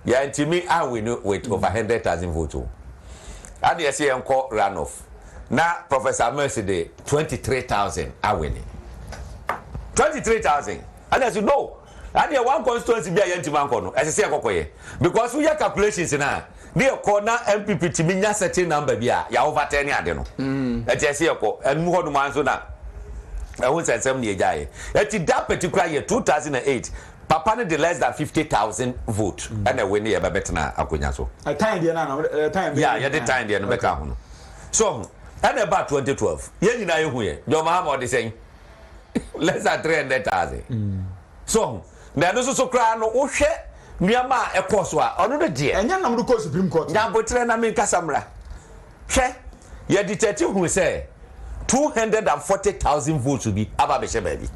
Yeah, to me, I win with over 100,000 votes. And you see, encore runoff. Now, Professor Mercy Day, 23,000 are winning. 23,000. And as you know, and you one constituency be a Yantiman, as I say, because we have calculations now. Near corner MPP to me, certain number, ya over 10 years, you know. At Yasiako, and more months on that. I won't say 70 years. At that particular year, 2008, Papa did less than 50,000 votes, and I win here by Betana Akunyaso. A time, yeah, you did time, the so, and about 2012, you know, your mama is saying less than 300,000. So, there is also crying, oh shit, Myanmar, a coursewa, another dear, and young Namco Supreme Court. Now, but I mean, Cassandra. Che, your detective who say 240,000 votes will be Ababesha baby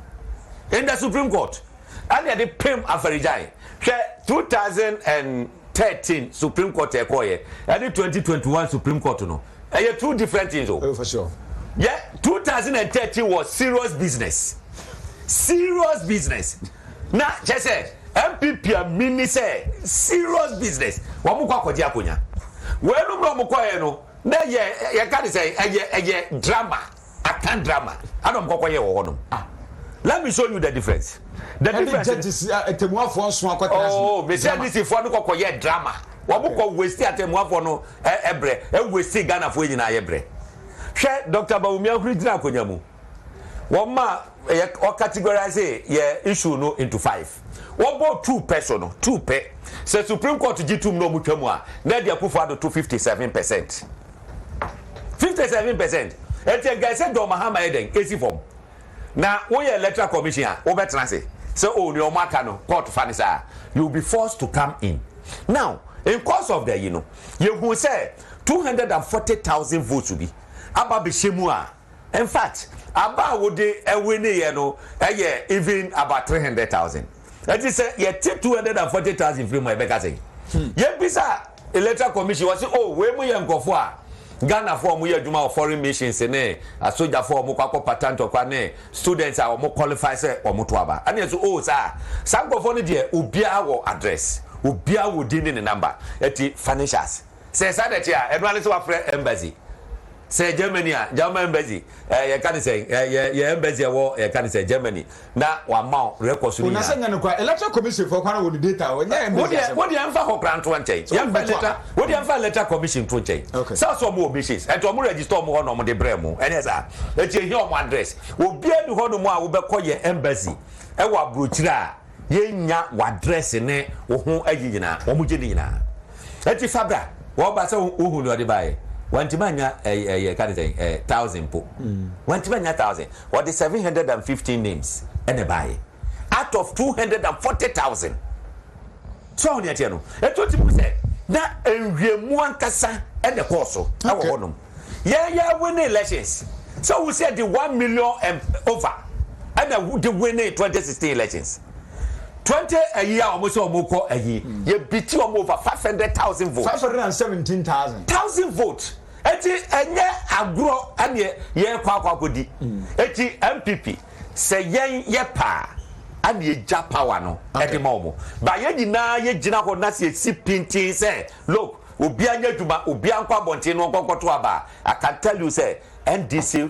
in the Supreme Court. And they pay Afarijai. 2013 Supreme Court Ekoye, and the 2021 Supreme Court no. And you two different things. Oh, for sure. Yeah, 2013 was serious business. Serious business. Now, just say MPP mini say serious business. Wamukwa kwa diakonya. Wenu mukwa no. Na ye can't say a drama. Akan drama. I don't go kwa ye wono. Let me show you the difference. The difference is oh, me say this if one go ye drama. Wabukwa waste atemwa for no ebre. E waste Ghana for nyina ebre. Hwe Dr. Bawumia original akonya mu. Woma or categorize ye issue no into 5. What about 2 person? 2 pe. Say Supreme Court G2 no mutwamwa. Na dia Akufo-Addo to 57%. 57%. Eti guys say do Mahama Eden easy form. Now, when you electoral commission, so oh, your marker no court fanisa, you'll be forced to come in. Now, in course of the, you will say 240,000 votes will be about Bishimua. In fact, about would they win even about 300,000. That is say, you take 240,000 from my back. Yet, bisa electoral commission was oh, where we go for. Ghana for mu adwuma foreign missions ne a soldier for mu kwakọ patent kwa ne students are more qualified say o mu to aba and so oh sir sankofo ne de obia wo address obia wo din ne number eti financials say that here edwale so afre embassy say Germany embassy you can say your embassy wo you can say Germany na wa ma record so na say ngane kwa electoral commission for kwana wo data wo nya embassy what the amfa ho grant 20 ya letter what the amfa letter commission 20 so so mo missions and to mo register mo ho no mo de bre mo ene sa e tie here mo address obi adu ho no mo a wo be ko ye embassy e wa brochira ye nya wa address ne wo ho agigina wo mo je ni nyina e ti fabra wo ba se wo hu no de bae Wantimanya can say 1,000 po. Wantimanya 1,000. What the 715 names and a buy out of 240,000. So on yet, no. And what you say that Remuan Kasa and the Corso. Our yeah, winning elections. So we said the 1 million and over, and the winning 2016 elections. 20 a year almost moko a year. You beat you over 500,000 votes. 517,000 votes. Eti enye agro ane ye kwa kodi. Eti MPP se yen ye pa ane ye ja power no eti ma omo. Ba ye nyina ye gina ho na se si pintin say look obi anya dwuma obi ankwa bonte no nkokoto aba. I can tell you say NDC